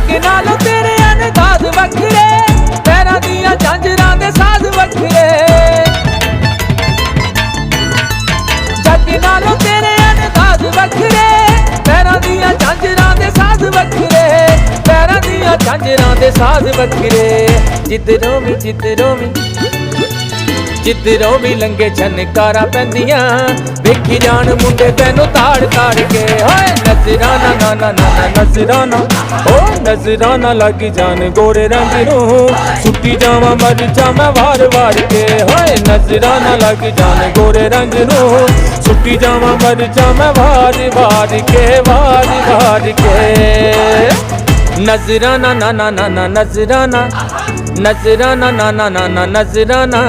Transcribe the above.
जग नालों तेरे अंदाज वखरे, पैरां दियां झांजरां दे साज वखरे। जग नालों तेरे अंदाज वखरे, पैरां दियां झांजरां दे साज वखरे, पैरां दियां झांजरां दे साज वखरे। जिधरों भी लंघे छनकारा पैंदियां, वेखी जान मुंडे तैनू ताड़ ताड़ के। होए नजराना ना ना ना ना नजराना, ओ नजराना लगी जान गोरे रंग नू, सुट्टी जावां मर जा मैं वार वार के। होए नजराना लगी जान गोरे रंग नू, सुट्टी जावां मर जा मैं वार वार के, वार वार के। नजराना ना ना ना ना नजराना, नजराना ना ना ना ना नजराना।